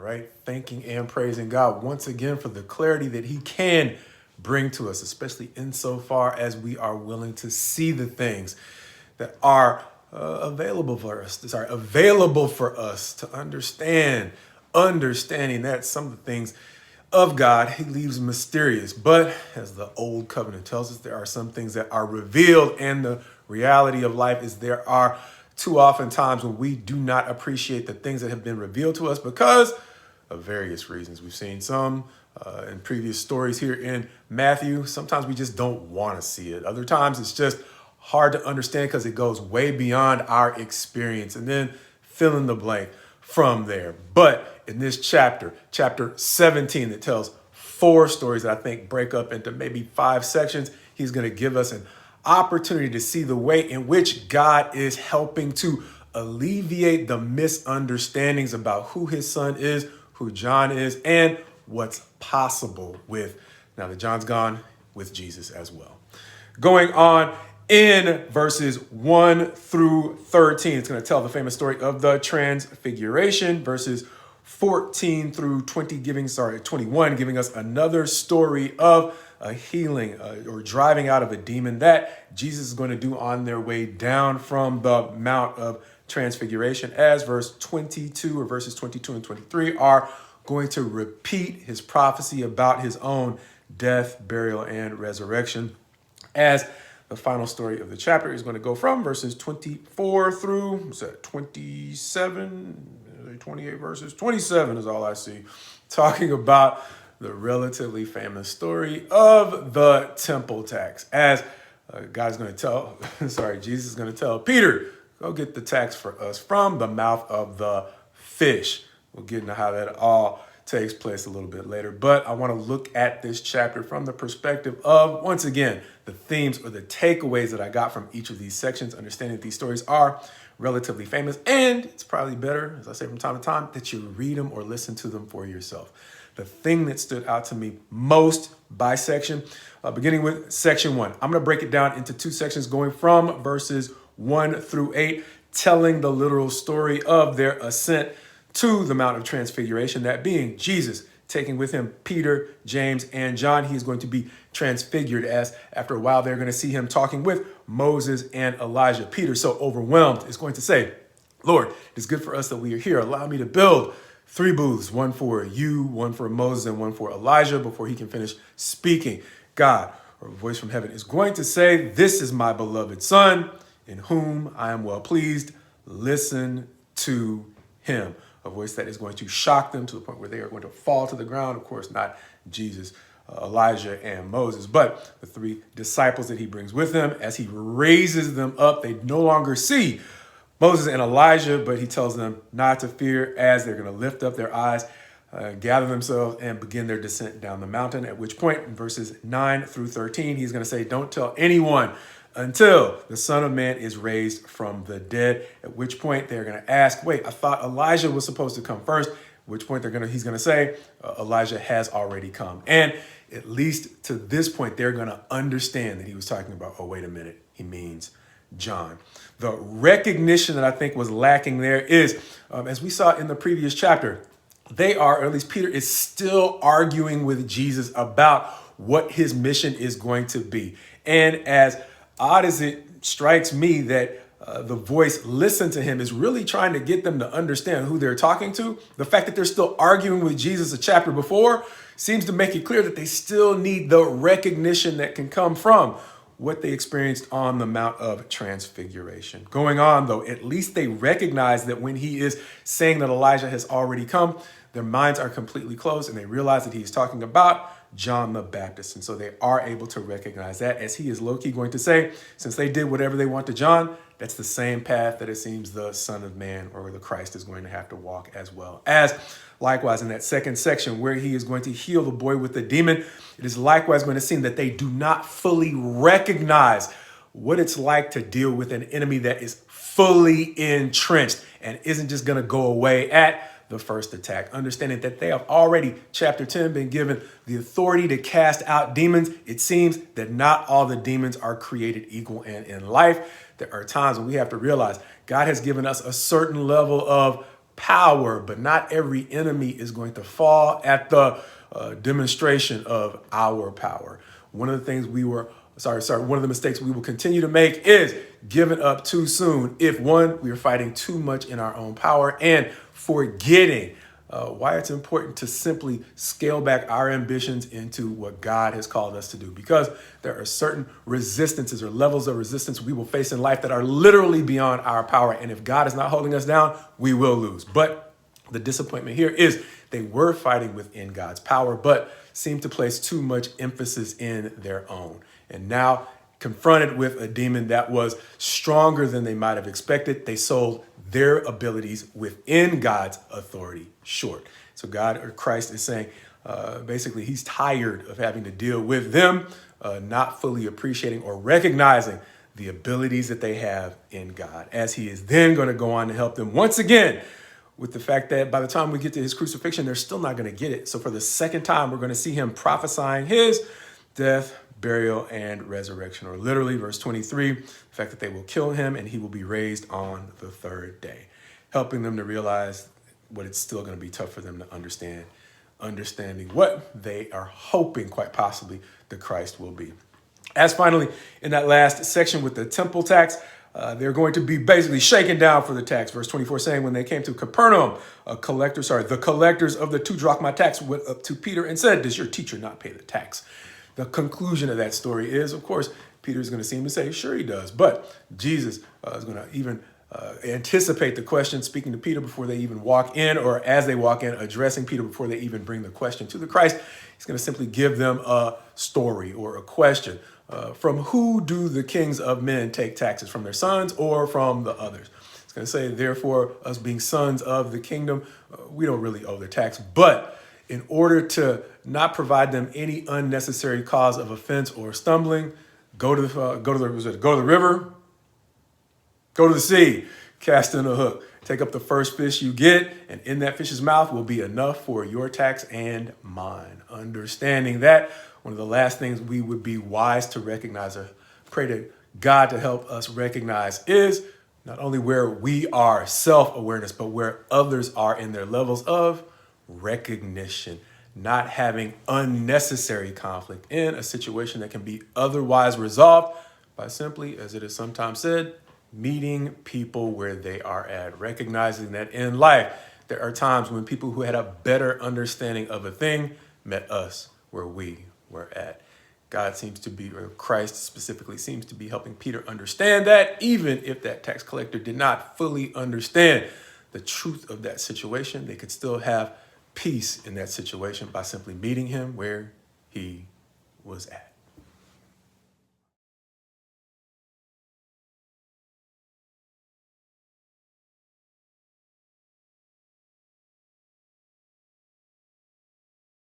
right? Thanking and praising God once again for the clarity that he can bring to us, especially insofar as we are willing to see the things that are available for us. Sorry, available for us to understand, understanding that some of the things of God he leaves mysterious. But as the old covenant tells us, there are some things that are revealed, and the reality of life is there are too often times when we do not appreciate the things that have been revealed to us because of various reasons. We've seen some in previous stories here in Matthew. Sometimes we just don't want to see it. Other times it's just hard to understand because it goes way beyond our experience, and then fill in the blank from there. But in this chapter 17, that tells 4 stories that I think break up into maybe 5 sections, he's going to give us an opportunity to see the way in which God is helping to alleviate the misunderstandings about who his son is, who John is, and what's possible with, now that John's gone, with Jesus as well. Going on in verses 1 through 13, it's going to tell the famous story of the Transfiguration. Verses 14 through 21, giving us another story of a healing or driving out of a demon that Jesus is going to do on their way down from the Mount of Transfiguration, as verses 22 and 23 are going to repeat his prophecy about his own death, burial, and resurrection, as the final story of the chapter is going to go from verses 24 through 27, 28 verses. 27 is all I see, talking about the relatively famous story of the temple tax, as Jesus is going to tell Peter, go get the tax for us from the mouth of the fish. We'll get into how that all takes place a little bit later. But I want to look at this chapter from the perspective of, once again, the themes or the takeaways that I got from each of these sections, understanding that these stories are relatively famous. And it's probably better, as I say from time to time, that you read them or listen to them for yourself. The thing that stood out to me most by section, beginning with section 1, I'm going to break it down into 2 sections going from verses 1 through 8, telling the literal story of their ascent to the Mount of Transfiguration, that being Jesus taking with him Peter, James, and John. He is going to be transfigured, as after a while they're going to see him talking with Moses and Elijah. Peter, so overwhelmed, is going to say, Lord, it's good for us that we are here. Allow me to build 3 booths, one for you, one for Moses, and one for Elijah, before he can finish speaking. God, or a voice from heaven, is going to say, this is my beloved son, in whom I am well pleased. Listen to him. A voice that is going to shock them to the point where they are going to fall to the ground. Of course, not Jesus, Elijah, and Moses, but the 3 disciples that he brings with him. As he raises them up, they no longer see Moses and Elijah, but he tells them not to fear, as they're going to lift up their eyes, gather themselves, and begin their descent down the mountain. At which point, in verses 9 through 13, he's going to say, don't tell anyone until the Son of Man is raised from the dead. At which point they're going to ask, wait, I thought Elijah was supposed to come first. At which point he's going to say, Elijah has already come. And at least to this point, they're going to understand that he was talking about, oh, wait a minute, he means John. The recognition that I think was lacking there is, as we saw in the previous chapter, they are, or at least Peter is still arguing with Jesus about what his mission is going to be. And as odd as it strikes me that the voice listen to him is really trying to get them to understand who they're talking to, the fact that they're still arguing with Jesus a chapter before seems to make it clear that they still need the recognition that can come from what they experienced on the Mount of Transfiguration. Going on, though, at least they recognize that when he is saying that Elijah has already come, their minds are completely closed, and they realize that he's talking about John the Baptist. And so they are able to recognize that, as he is low-key going to say, since they did whatever they want to John, that's the same path that it seems the Son of Man, or the Christ, is going to have to walk as well. As likewise in that second section where he is going to heal the boy with the demon, it is likewise going to seem that they do not fully recognize what it's like to deal with an enemy that is fully entrenched and isn't just going to go away at the first attack, understanding that they have already, chapter 10, been given the authority to cast out demons. It seems that not all the demons are created equal, and in life, there are times when we have to realize God has given us a certain level of power, but not every enemy is going to fall at the demonstration of our power. One of the things one of the mistakes we will continue to make is giving up too soon. If one, we are fighting too much in our own power and forgetting why it's important to simply scale back our ambitions into what God has called us to do. Because there are certain resistances or levels of resistance we will face in life that are literally beyond our power. And if God is not holding us down, we will lose. But the disappointment here is they were fighting within God's power, but seemed to place too much emphasis in their own. And now, confronted with a demon that was stronger than they might have expected, they sold their abilities within God's authority short. So God, or Christ, is saying, basically, he's tired of having to deal with them, not fully appreciating or recognizing the abilities that they have in God, as he is then going to go on to help them once again with the fact that by the time we get to his crucifixion, they're still not going to get it. So for the second time, we're going to see him prophesying his death, burial, and resurrection, or literally verse 23, the fact that they will kill him and he will be raised on the third day, helping them to realize what it's still going to be tough for them to understanding what they are hoping quite possibly the Christ will be. As finally, in that last section with the temple tax, they're going to be basically shaken down for the tax. Verse 24 saying, when they came to Capernaum, the collectors of the 2 drachma tax went up to Peter and said, does your teacher not pay the tax? The conclusion of that story is, of course, Peter is going to seem to say, sure he does. But Jesus is going to even anticipate the question, speaking to Peter before they even walk in, or as they walk in, addressing Peter before they even bring the question to the Christ. He's going to simply give them a story or a question. From who do the kings of men take taxes? From their sons or from the others? It's going to say, therefore, us being sons of the kingdom, we don't really owe the tax. But in order to not provide them any unnecessary cause of offense or stumbling, go to the river, go to the sea, cast in a hook, take up the first fish you get, and in that fish's mouth will be enough for your tax and mine. Understanding that, one of the last things we would be wise to recognize, or pray to God to help us recognize, is not only where we are, self-awareness, but where others are in their levels of recognition, not having unnecessary conflict in a situation that can be otherwise resolved by simply, as it is sometimes said, meeting people where they are at, recognizing that in life, there are times when people who had a better understanding of a thing met us where we were at. God seems to be, or Christ specifically seems to be helping Peter understand that, even if that tax collector did not fully understand the truth of that situation, they could still have peace in that situation by simply meeting him where he was at.